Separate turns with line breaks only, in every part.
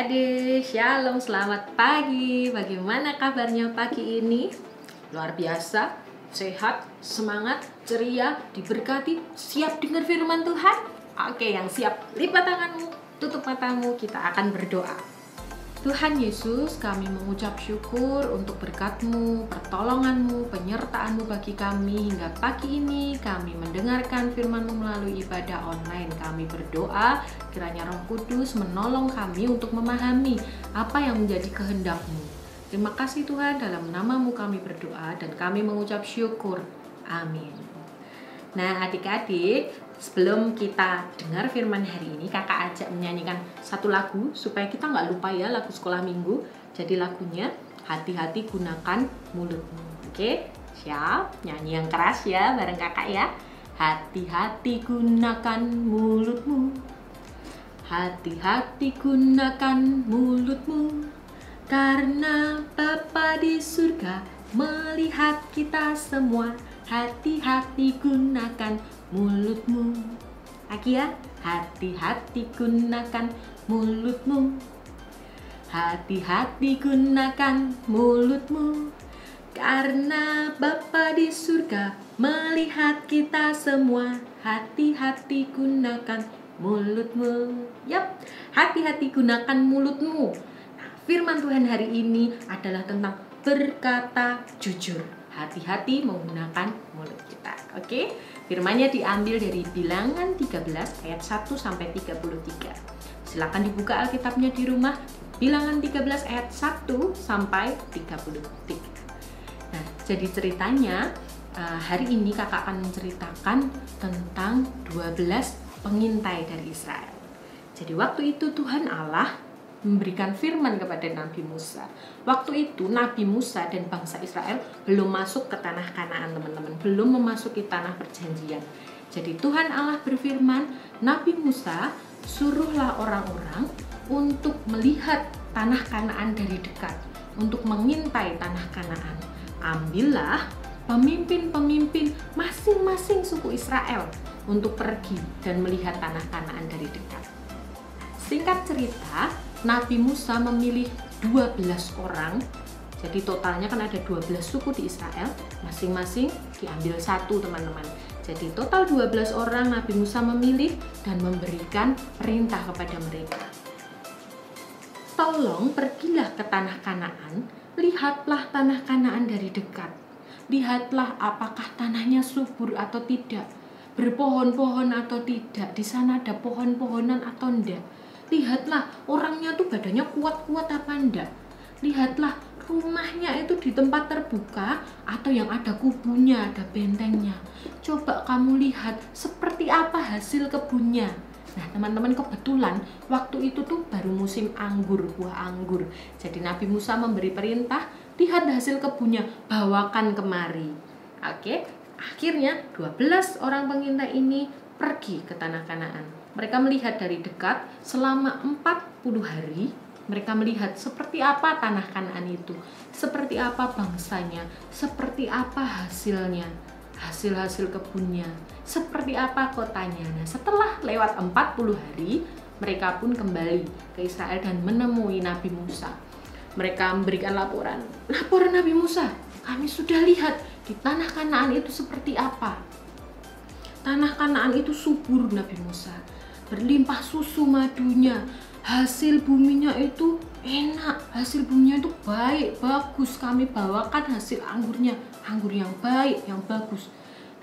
Adik-adik, shalom, selamat pagi. Bagaimana kabarnya pagi ini? Luar biasa, sehat, semangat, ceria, diberkati, siap dengar firman Tuhan? Oke, yang siap, lipat tanganmu, tutup matamu, kita akan berdoa. Tuhan Yesus, kami mengucap syukur untuk berkat-Mu, pertolongan-Mu, penyertaan-Mu bagi kami hingga pagi ini. Kami mendengarkan firman-Mu melalui ibadah online. Kami berdoa kiranya Roh Kudus menolong kami untuk memahami apa yang menjadi kehendak-Mu. Terima kasih Tuhan, dalam nama-Mu kami berdoa dan kami mengucap syukur. Amin. Nah adik-adik, sebelum kita dengar firman hari ini, kakak ajak menyanyikan satu lagu supaya kita nggak lupa ya, lagu sekolah minggu. Jadi lagunya hati-hati gunakan mulutmu. Oke, siap? Nyanyi yang keras ya bareng kakak ya. Hati-hati gunakan mulutmu, hati-hati gunakan mulutmu, karena Bapa di surga melihat kita semua. Hati-hati gunakan mulutmu. Lagi ya, hati-hati gunakan mulutmu, hati-hati gunakan mulutmu, karena Bapa di surga melihat kita semua. Hati-hati gunakan mulutmu. Yap, hati-hati gunakan mulutmu. Nah, firman Tuhan hari ini adalah tentang berkata jujur. Hati-hati menggunakan mulut kita. Oke? Firmannya diambil dari Bilangan 13 ayat 1 sampai 33. Silakan dibuka Alkitabnya di rumah. Bilangan 13 ayat 1 sampai 33. Nah, jadi ceritanya hari ini kakak akan menceritakan tentang 12 pengintai dari Israel. Jadi waktu itu Tuhan Allah memberikan firman kepada Nabi Musa. Waktu itu Nabi Musa dan bangsa Israel belum masuk ke tanah Kanaan, teman-teman, belum memasuki tanah perjanjian. Jadi Tuhan Allah berfirman, Nabi Musa, suruhlah orang-orang untuk melihat tanah Kanaan dari dekat, untuk mengintai tanah Kanaan. Ambillah pemimpin-pemimpin masing-masing suku Israel untuk pergi dan melihat tanah Kanaan dari dekat. Singkat cerita, Nabi Musa memilih 12 orang. Jadi totalnya kan ada 12 suku di Israel, masing-masing diambil satu, teman-teman. Jadi total 12 orang Nabi Musa memilih dan memberikan perintah kepada mereka. Tolong pergilah ke tanah Kanaan, lihatlah tanah Kanaan dari dekat. Lihatlah apakah tanahnya subur atau tidak, berpohon-pohon atau tidak, di sana ada pohon-pohonan atau enggak. Lihatlah orangnya tuh badannya kuat-kuat apa enggak. Lihatlah rumahnya itu di tempat terbuka atau yang ada kubunya, ada bentengnya. Coba kamu lihat seperti apa hasil kebunnya. Nah teman-teman, kebetulan waktu itu tuh baru musim anggur, buah anggur. Jadi Nabi Musa memberi perintah, lihat hasil kebunnya, bawakan kemari. Oke, akhirnya 12 orang pengintai ini pergi ke tanah Kanaan. Mereka melihat dari dekat selama 40 hari. Mereka melihat seperti apa tanah Kanaan itu, seperti apa bangsanya, seperti apa hasilnya, hasil-hasil kebunnya, seperti apa kotanya. Nah, setelah lewat 40 hari, mereka pun kembali ke Israel dan menemui Nabi Musa. Mereka memberikan laporan Nabi Musa, kami sudah lihat di tanah Kanaan itu seperti apa. Tanah Kanaan itu subur, Nabi Musa, berlimpah susu madunya, hasil buminya itu enak, hasil buminya itu baik, bagus. Kami bawakan hasil anggurnya, anggur yang baik, yang bagus.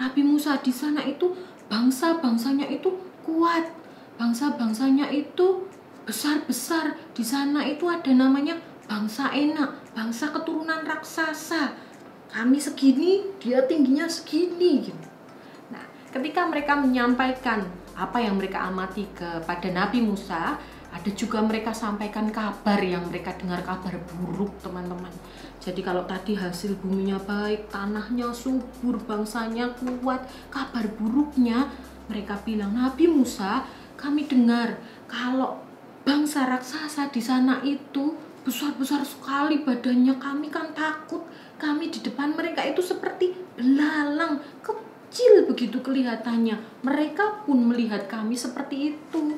Nabi Musa, di sana itu bangsa-bangsanya itu kuat, bangsa-bangsanya itu besar-besar. Di sana itu ada namanya bangsa enak, bangsa keturunan raksasa. Kami segini, dia tingginya segini gitu. Nah, ketika mereka menyampaikan apa yang mereka amati kepada Nabi Musa, ada juga mereka sampaikan kabar yang mereka dengar, kabar buruk, teman-teman. Jadi kalau tadi hasil buminya baik, tanahnya subur, bangsanya kuat, kabar buruknya mereka bilang, Nabi Musa, kami dengar kalau bangsa raksasa di sana itu besar-besar sekali badannya, kami kan takut, kami di depan mereka itu seperti belalang, kecil begitu kelihatannya. Mereka pun melihat kami seperti itu.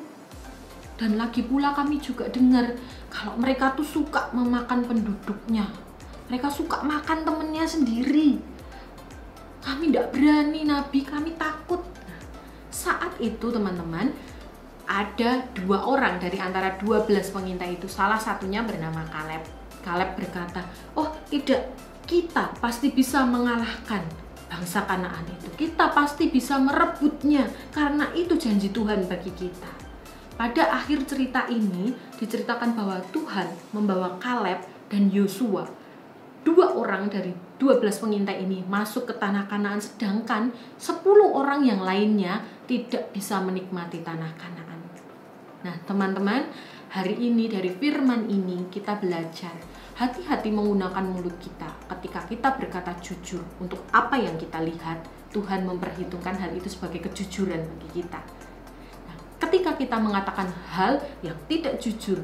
Dan lagi pula kami juga dengar kalau mereka tuh suka memakan penduduknya. Mereka suka makan temennya sendiri. Kami tidak berani Nabi, kami takut. Nah, saat itu teman-teman, ada 2 orang dari antara 12 pengintai itu. Salah satunya bernama Kaleb. Kaleb berkata, oh tidak, kita pasti bisa mengalahkan bangsa Kanaan itu. Kita pasti bisa merebutnya karena itu janji Tuhan bagi kita. Pada akhir cerita ini diceritakan bahwa Tuhan membawa Kaleb dan Yosua, 2 orang dari 12 pengintai ini masuk ke tanah Kanaan, sedangkan 10 orang yang lainnya tidak bisa menikmati tanah Kanaan. Nah teman-teman, hari ini dari firman ini kita belajar hati-hati menggunakan mulut kita. Ketika kita berkata jujur untuk apa yang kita lihat, Tuhan memperhitungkan hal itu sebagai kejujuran bagi kita. Ketika kita mengatakan hal yang tidak jujur,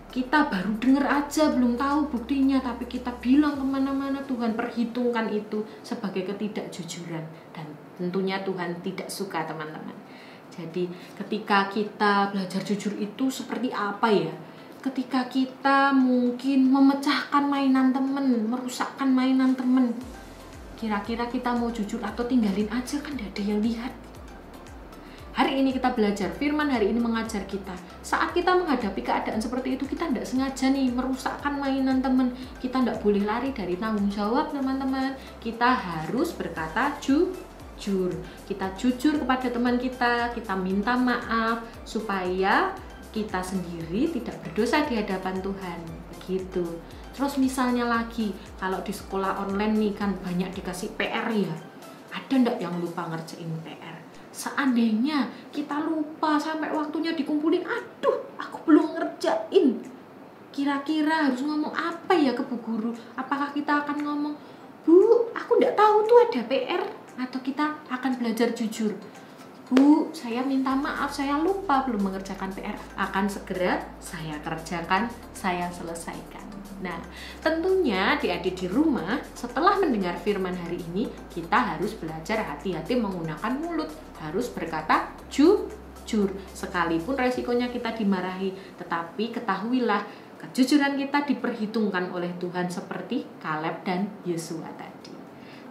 kita baru dengar aja, belum tahu buktinya, tapi kita bilang kemana-mana, Tuhan perhitungkan itu sebagai ketidakjujuran. Dan tentunya Tuhan tidak suka teman-teman. Jadi ketika kita belajar jujur itu seperti apa ya? Ketika kita mungkin memecahkan mainan teman, merusakkan mainan teman, kira-kira kita mau jujur atau tinggalin aja, kan tidak ada yang lihat. Hari ini kita belajar, firman hari ini mengajar kita. Saat kita menghadapi keadaan seperti itu, kita tidak sengaja nih merusakkan mainan teman. Kita tidak boleh lari dari tanggung jawab teman-teman. Kita harus berkata jujur. Kita jujur kepada teman kita minta maaf supaya kita sendiri tidak berdosa di hadapan Tuhan. Begitu. Terus misalnya lagi, kalau di sekolah online nih kan banyak dikasih PR ya. Ada ndak yang lupa ngerjain PR? Seandainya kita lupa sampai waktunya dikumpulin, aduh aku belum ngerjain, kira-kira harus ngomong apa ya ke Bu Guru? Apakah kita akan ngomong, Bu aku nggak tahu tuh ada PR, atau kita akan belajar jujur, Bu saya minta maaf, saya lupa belum mengerjakan PR, akan segera saya kerjakan, saya selesaikan. Nah, tentunya adik-adik di rumah setelah mendengar firman hari ini, kita harus belajar hati-hati menggunakan mulut, harus berkata jujur. Sekalipun resikonya kita dimarahi, tetapi ketahuilah kejujuran kita diperhitungkan oleh Tuhan seperti Kaleb dan Yosua tadi.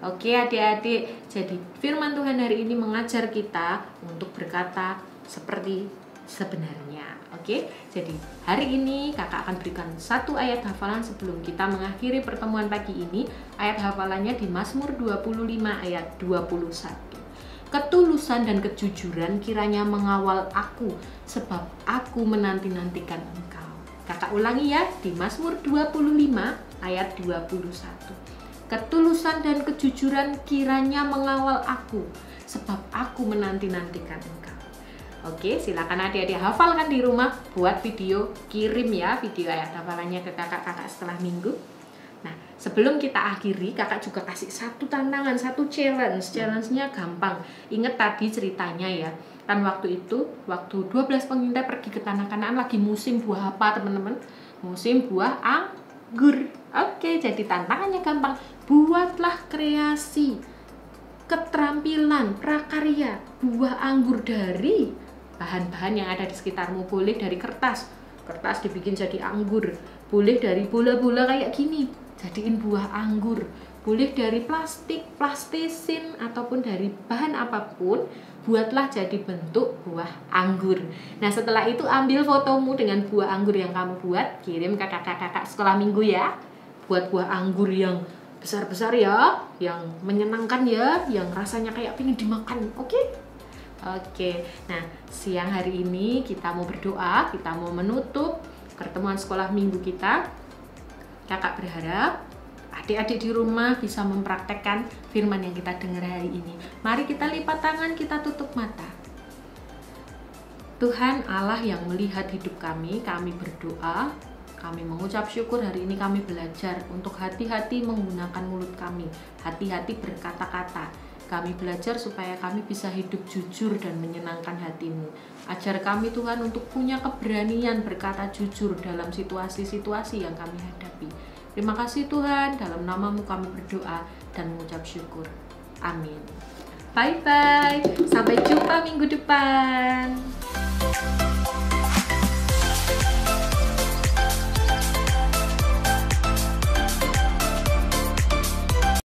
Oke adik-adik, jadi firman Tuhan hari ini mengajar kita untuk berkata seperti sebenarnya. Oke, jadi hari ini kakak akan berikan 1 ayat hafalan sebelum kita mengakhiri pertemuan pagi ini. Ayat hafalannya di Mazmur 25 ayat 21. Ketulusan dan kejujuran kiranya mengawal aku, sebab aku menanti-nantikan engkau. Kakak ulangi ya, di Mazmur 25 ayat 21. Ketulusan dan kejujuran kiranya mengawal aku, sebab aku menanti-nantikan engkau. Oke, silakan adik-adik hafalkan di rumah, buat video, kirim ya video ayat hafalannya ke kakak-kakak setelah minggu. Nah, sebelum kita akhiri, kakak juga kasih 1 tantangan, 1 challenge. Challenge-nya gampang. Ingat tadi ceritanya ya, kan waktu itu, waktu 12 pengintai pergi ke tanah Kanaan lagi musim buah apa teman-teman? Musim buah anggur. Oke, jadi tantangannya gampang. Buatlah kreasi, keterampilan, prakarya, buah anggur dari bahan-bahan yang ada di sekitarmu. Boleh dari kertas dibikin jadi anggur, boleh dari bola-bola kayak gini jadiin buah anggur, boleh dari plastik, plastisin, ataupun dari bahan apapun, buatlah jadi bentuk buah anggur. Nah setelah itu ambil fotomu dengan buah anggur yang kamu buat, kirim ke kakak-kakak sekolah minggu ya. Buat buah anggur yang besar-besar ya, yang menyenangkan ya, yang rasanya kayak pengen dimakan. Oke, nah siang hari ini kita mau berdoa, kita mau menutup pertemuan sekolah minggu kita. Kakak berharap adik-adik di rumah bisa mempraktekkan firman yang kita dengar hari ini. Mari kita lipat tangan, kita tutup mata. Tuhan Allah yang melihat hidup kami berdoa, kami mengucap syukur hari ini kami belajar untuk hati-hati menggunakan mulut kami, hati-hati berkata-kata. Kami belajar supaya kami bisa hidup jujur dan menyenangkan hati-Mu. Ajar kami Tuhan untuk punya keberanian berkata jujur dalam situasi-situasi yang kami hadapi. Terima kasih Tuhan, dalam nama-Mu kami berdoa dan mengucap syukur. Amin. Bye-bye, sampai jumpa minggu depan.